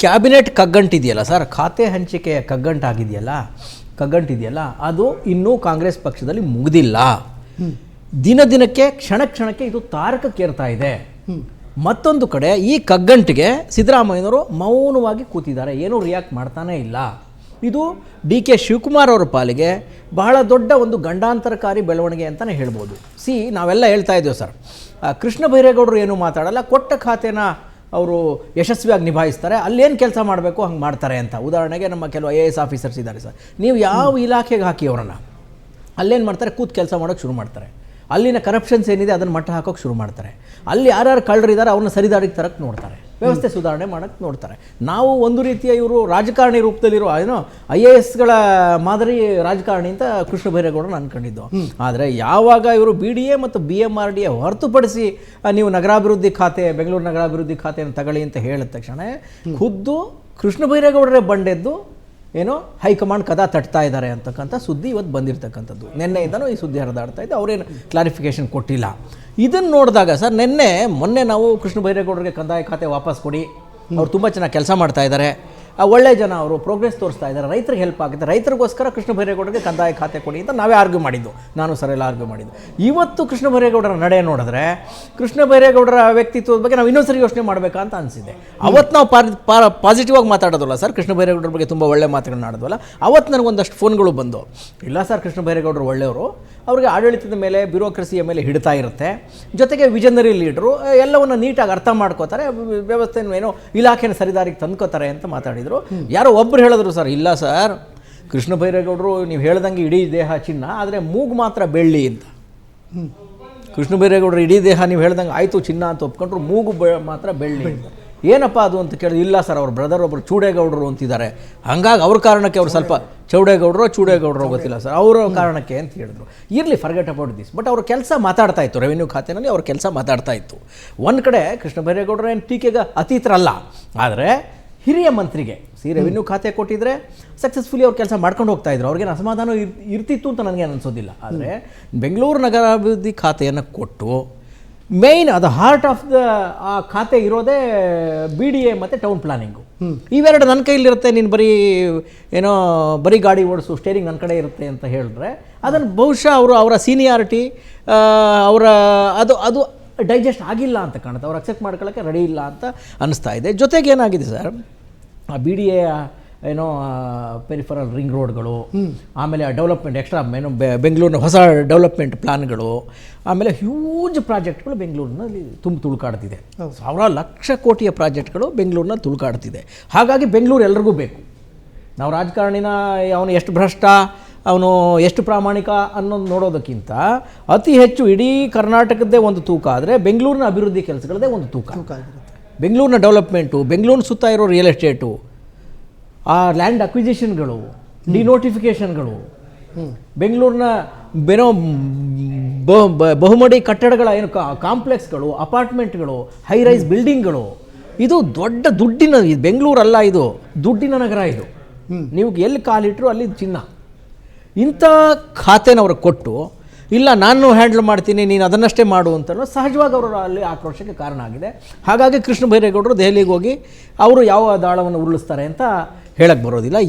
Cabinet ಕಗ್ಗಂಟಿದೆಯಲ್ಲ sir, ಖಾತೆ ಹಂಚಿಕೆಯ ಕಗ್ಗಂಟಿದೆಯಲ್ಲ ಅದು ಇನ್ನೂ ಕಾಂಗ್ರೆಸ್ ಪಕ್ಷದಲ್ಲಿ ಮುಗಿದಿಲ್ಲ. ದಿನಕ್ಕೆ ಕ್ಷಣಕ್ಕೆ ಇದು ತಾರಕಕ್ಕೇರ್ತಾ ಇದೆ. ಮತ್ತೊಂದು ಕಡೆ ಈ ಕಗ್ಗಂಟಿಗೆ ಸಿದ್ದರಾಮಯ್ಯನವರು ಮೌನವಾಗಿ ಕೂತಿದ್ದಾರೆ, ಏನೂ ರಿಯಾಕ್ಟ್ ಮಾಡ್ತಾನೇ ಇಲ್ಲ. ಇದು DK ಶಿವಕುಮಾರ್ ಅವರ ಪಾಲಿಗೆ ಬಹಳ ದೊಡ್ಡ ಒಂದು ಗಂಡಾಂತರಕಾರಿ ಬೆಳವಣಿಗೆ ಅಂತಲೇ ಹೇಳ್ಬೋದು. ನಾವೆಲ್ಲ ಹೇಳ್ತಾ ಇದ್ದೇವೆ ಸರ್, ಕೃಷ್ಣ ಬೈರೇಗೌಡರು ಏನೂ ಮಾತಾಡಲ್ಲ, ಕೊಟ್ಟ ಖಾತೆನ ಅವರು ಯಶಸ್ವಿಯಾಗಿ ನಿಭಾಯಿಸ್ತಾರೆ, ಅಲ್ಲೇನು ಕೆಲಸ ಮಾಡಬೇಕು ಹಂಗೆ ಮಾಡ್ತಾರೆ ಅಂತ. ಉದಾಹರಣೆಗೆ ನಮ್ಮ ಕೆಲವು IAS ಆಫೀಸರ್ಸ್ ಇದ್ದಾರೆ ಸರ್, ನೀವು ಯಾವ ಇಲಾಖೆಗೆ ಹಾಕಿ ಅವರನ್ನು ಅಲ್ಲೇನು ಮಾಡ್ತಾರೆ, ಕೂತು ಕೆಲಸ ಮಾಡೋಕ್ಕೆ ಶುರು ಮಾಡ್ತಾರೆ. ಅಲ್ಲಿನ ಕರಪ್ಷನ್ಸ್ ಏನಿದೆ ಅದನ್ನು ಮಟ್ಟ ಹಾಕೋಕ್ಕೆ ಶುರು ಮಾಡ್ತಾರೆ. ಅಲ್ಲಿ ಯಾರ್ಯಾರು ಕಳ್ಳರಿದ್ದಾರೆ ಅವ್ರನ್ನ ಸರಿದಾರಿಗೆ ತರಕ್ಕೆ ನೋಡ್ತಾರೆ, ವ್ಯವಸ್ಥೆ ಸುಧಾರಣೆ ಮಾಡೋಕ್ಕೆ ನೋಡ್ತಾರೆ. ನಾವು ಒಂದು ರೀತಿಯ ಇವರು ರಾಜಕಾರಣಿ ರೂಪದಲ್ಲಿರೋ IASಗಳ ಮಾದರಿ ರಾಜಕಾರಣಿ ಅಂತ ಕೃಷ್ಣ ಬೈರೇಗೌಡರನ್ನ ಅನ್ಕೊಂಡಿದ್ದು. ಆದರೆ ಯಾವಾಗ ಇವರು BDA ಮತ್ತು BMRDA ಹೊರತುಪಡಿಸಿ ನೀವು ನಗರಾಭಿವೃದ್ಧಿ ಖಾತೆ, ಬೆಂಗಳೂರು ನಗರಾಭಿವೃದ್ಧಿ ಖಾತೆಯನ್ನು ತಗೊಳ್ಳಿ ಅಂತ ಹೇಳಿದ ತಕ್ಷಣ ಖುದ್ದು ಕೃಷ್ಣ ಬೈರೇಗೌಡರೇ ಬಂಡೆದ್ದು ಹೈಕಮಾಂಡ್ ಕದಾ ತಟ್ತಾ ಇದ್ದಾರೆ ಅಂತಕ್ಕಂಥ ಸುದ್ದಿ ಇವತ್ತು ಬಂದಿರತಕ್ಕಂಥದ್ದು. ನಿನ್ನೆಯಿಂದನೂ ಈ ಸುದ್ದಿ ಹರಿದಾಡ್ತಾ ಇದೆ, ಅವರೇನು ಕ್ಲಾರಿಫಿಕೇಷನ್ ಕೊಟ್ಟಿಲ್ಲ. ಇದನ್ನು ನೋಡಿದಾಗ ಸರ್, ಮೊನ್ನೆ ನಾವು ಕೃಷ್ಣ ಬೈರೇಗೌಡರಿಗೆ ಕಂದಾಯ ಖಾತೆ ವಾಪಸ್ ಕೊಡಿ, ಅವ್ರು ತುಂಬ ಚೆನ್ನಾಗಿ ಕೆಲಸ ಮಾಡ್ತಾ ಇದ್ದಾರೆ, ಒಳ್ಳೆ ಜನ, ಅವರು ಪ್ರೋಗ್ರೆಸ್ ತೋರಿಸ್ತಾ ಇದ್ದಾರೆ, ರೈತರಿಗೆ ಹೆಲ್ಪ್ ಆಗುತ್ತೆ, ರೈತರಿಗೋಸ್ಕರ ಕೃಷ್ಣ ಬೈರೇಗೌಡರಿಗೆ ಕಂದಾಯ ಖಾತೆ ಕೊಡಿ ಅಂತ ನಾವೇ ಆರ್ಗ್ಯೂ ಮಾಡಿದ್ದು, ನಾನು ಸರೆಲ್ಲ ಆರ್ಗ್ಯೂ ಮಾಡಿದ್ದು. ಇವತ್ತು ಕೃಷ್ಣ ಬೈರೇಗೌಡರ ನಡೆ ನೋಡಿದ್ರೆ ಕೃಷ್ಣ ಬೈರೇಗೌಡರ ವ್ಯಕ್ತಿತ್ವದ ಬಗ್ಗೆ ನಾವು ಇನ್ನೊಂದ್ಸರಿ ಯೋಚನೆ ಮಾಡಬೇಕಾ ಅಂತ ಅನಿಸಿದೆ. ಅವತ್ತು ನಾವು ಪಾಸಿಟಿವ್ ಆಗಿ ಮಾತಾಡೋದಲ್ಲ ಸರ್, ಕೃಷ್ಣ ಬೈರೇಗೌಡರ ಬಗ್ಗೆ ತುಂಬ ಒಳ್ಳೆ ಮಾತುಗಳನ್ನ ಆಡೋದಲ್ಲ. ಅವತ್ತು ನನಗೊಂದಷ್ಟು ಫೋನ್ಗಳು ಬಂದು, ಇಲ್ಲ ಸರ್ ಕೃಷ್ಣ ಬೈರೇಗೌಡರು ಒಳ್ಳೆಯವರು, ಅವ್ರಿಗೆ ಆಡಳಿತದ ಮೇಲೆ, ಬ್ಯೂರೋಕ್ರಸಿಯ ಮೇಲೆ ಹಿಡಿತಾ ಇರುತ್ತೆ, ಜೊತೆಗೆ ವಿಷನರಿ ಲೀಡ್ರು, ಎಲ್ಲವನ್ನು ನೀಟಾಗಿ ಅರ್ಥ ಮಾಡ್ಕೋತಾರೆ, ವ್ಯವಸ್ಥೆಯನ್ನು ಇಲಾಖೆನ ಸರಿದಾರಿಗೆ ತಂದ್ಕೋತಾರೆ ಅಂತ ಮಾತಾಡಿದರು. ಯಾರೋ ಒಬ್ಬರು ಹೇಳಿದ್ರು ಸರ್, ಇಲ್ಲ ಸರ್ ಕೃಷ್ಣ ಬೈರೇಗೌಡರು ನೀವು ಹೇಳ್ದಂಗೆ ಇಡೀ ದೇಹ ಚಿನ್ನ, ಆದರೆ ಮೂಗು ಮಾತ್ರ ಬೆಳ್ಳಿ ಅಂತ. ಕೃಷ್ಣ ಬೈರೇಗೌಡರು ಇಡೀ ದೇಹ ನೀವು ಹೇಳ್ದಂಗೆ ಆಯಿತು ಚಿನ್ನ ಅಂತ ಒಪ್ಕೊಂಡ್ರು, ಮೂಗು ಮಾತ್ರ ಬೆಳ್ಳಿ ಅಂತ. ಏನಪ್ಪ ಅದು ಅಂತ ಕೇಳಿದ್ರು, ಇಲ್ಲ ಸರ್ ಅವ್ರ ಬ್ರದರ್ ಒಬ್ಬರು ಚೂಡೇಗೌಡರು ಅಂತಿದ್ದಾರೆ, ಹಂಗಾಗಿ ಅವ್ರ ಕಾರಣಕ್ಕೆ ಅವ್ರು ಸ್ವಲ್ಪ ಚೂಡೇಗೌಡರು ಗೊತ್ತಿಲ್ಲ ಸರ್, ಅವರ ಕಾರಣಕ್ಕೆ ಅಂತ ಹೇಳಿದ್ರು. ಇರಲಿ, ಫರ್ಗೆಟ್ ಅಬೌಟ್ ದಿಸ್. ಬಟ್ ಅವ್ರ ಕೆಲಸ ಮಾತಾಡ್ತಾ ಇತ್ತು, ರೆವಿನ್ಯೂ ಖಾತೆಯಲ್ಲಿ ಅವ್ರ ಕೆಲಸ ಮಾತಾಡ್ತಾ ಇತ್ತು. ಒಂದು ಕಡೆ ಕೃಷ್ಣ ಬೈರೇಗೌಡರು ಏನು ಟೀಕೆಗೆ ಅತೀತರಲ್ಲ, ಆದರೆ ಹಿರಿಯ ಮಂತ್ರಿಗೆ ರೆವಿನ್ಯೂ ಖಾತೆ ಕೊಟ್ಟಿದ್ರೆ ಸಕ್ಸಸ್ಫುಲಿ ಅವ್ರು ಕೆಲಸ ಮಾಡ್ಕೊಂಡು ಹೋಗ್ತಾ ಇದ್ರು, ಅವ್ರಿಗೇನು ಅಸಮಾಧಾನ ಇರ್ತಿತ್ತು ಅಂತ ನನಗೇನು ಅನಿಸೋದಿಲ್ಲ. ಆದರೆ ಬೆಂಗಳೂರು ನಗರಾಭಿವೃದ್ಧಿ ಖಾತೆಯನ್ನು ಕೊಟ್ಟು ಮೇಯ್ನ್ ಅದು ಹಾರ್ಟ್ ಆಫ್ ದ ಆ ಖಾತೆ ಇರೋದೇ BDA ಮತ್ತು ಟೌನ್ ಪ್ಲಾನಿಂಗು. ಇವೆರಡು ನನ್ನ ಕೈಲಿರುತ್ತೆ, ನೀನು ಬರೀ ಗಾಡಿ ಓಡಿಸು, ಸ್ಟೇರಿಂಗ್ ನನ್ನ ಕಡೆ ಇರುತ್ತೆ ಅಂತ ಹೇಳಿದ್ರೆ ಅದನ್ನು ಬಹುಶಃ ಅವರ ಸೀನಿಯಾರಿಟಿ ಅದು ಡೈಜೆಸ್ಟ್ ಆಗಿಲ್ಲ ಅಂತ ಕಾಣುತ್ತೆ, ಅವ್ರು ಅಕ್ಸೆಪ್ಟ್ ಮಾಡ್ಕೊಳ್ಳೋಕ್ಕೆ ರೆಡಿ ಇಲ್ಲ ಅಂತ ಅನ್ನಿಸ್ತಾ ಇದೆ. ಜೊತೆಗೆ ಏನಾಗಿದೆ ಸರ್, ಆ BDA ಪೆರಿಫರಲ್ ರಿಂಗ್ ರೋಡ್ಗಳು, ಆಮೇಲೆ ಡೆವಲಪ್ಮೆಂಟ್ ಎಕ್ಸ್ಟ್ರಾ ಬೆಂಗಳೂರಿನ ಹೊಸ ಡೆವಲಪ್ಮೆಂಟ್ ಪ್ಲಾನ್ಗಳು, ಆಮೇಲೆ ಹ್ಯೂಜ್ ಪ್ರಾಜೆಕ್ಟ್ಗಳು ಬೆಂಗಳೂರಿನಲ್ಲಿ ತುಳುಕಾಡ್ತಿದೆ. ಸಾವಿರ ಲಕ್ಷ ಕೋಟಿಯ ಪ್ರಾಜೆಕ್ಟ್ಗಳು ಬೆಂಗಳೂರಿನ ತುಳುಕಾಡ್ತಿದೆ. ಹಾಗಾಗಿ ಬೆಂಗಳೂರು ಎಲ್ರಿಗೂ ಬೇಕು. ನಾವು ರಾಜಕಾರಣಿನ ಅವನು ಎಷ್ಟು ಭ್ರಷ್ಟ, ಅವನು ಎಷ್ಟು ಪ್ರಾಮಾಣಿಕ ಅನ್ನೋದು ನೋಡೋದಕ್ಕಿಂತ ಅತಿ ಹೆಚ್ಚು ಇಡೀ ಕರ್ನಾಟಕದ್ದೇ ಒಂದು ತೂಕ ಆದರೆ ಬೆಂಗಳೂರಿನ ಅಭಿವೃದ್ಧಿ ಕೆಲಸಗಳದ್ದೇ ಒಂದು ತೂಕ. ಬೆಂಗಳೂರಿನ ಡೆವಲಪ್ಮೆಂಟು, ಬೆಂಗಳೂರಿನ ಸುತ್ತ ಇರೋ ರಿಯಲ್ ಎಸ್ಟೇಟು, ಆ ಲ್ಯಾಂಡ್ ಅಕ್ವಿಸಿಷನ್ಗಳು, ಡಿನೋಟಿಫಿಕೇಷನ್ಗಳು, ಬೆಂಗಳೂರಿನ ಬಹುಮಡಿ ಕಟ್ಟಡಗಳ ಕಾಂಪ್ಲೆಕ್ಸ್ಗಳು, ಅಪಾರ್ಟ್ಮೆಂಟ್ಗಳು, ಹೈ ರೈಸ್ ಬಿಲ್ಡಿಂಗ್ಗಳು, ಇದು ದೊಡ್ಡ ದುಡ್ಡಿನ, ಬೆಂಗಳೂರಲ್ಲ, ಇದು ದುಡ್ಡಿನ ನಗರ. ಇದು ನೀವು ಎಲ್ಲಿ ಕಾಲಿಟ್ಟರು ಅಲ್ಲಿ ಚಿನ್ನ. ಇಂಥ ಖಾತೆನ ಅವ್ರಿಗೆ ಕೊಟ್ಟು, ಇಲ್ಲ ನಾನು ಹ್ಯಾಂಡಲ್ ಮಾಡ್ತೀನಿ ನೀನು ಅದನ್ನಷ್ಟೇ ಮಾಡು ಅಂತ ಸಹಜವಾಗಿ ಅವರು ಅಲ್ಲಿ ಆಕ್ರೋಶಕ್ಕೆ ಕಾರಣ ಆಗಿದೆ. ಹಾಗಾಗಿ ಕೃಷ್ಣ ಬೈರೇಗೌಡರು ದೆಹಲಿಗೆ ಹೋಗಿ ಅವರು ಯಾವ ದಾಳವನ್ನು ಉರುಳಿಸ್ತಾರೆ ಅಂತ ಹೇಳಕ್ಕೆ ಬರೋದಿಲ್ಲ.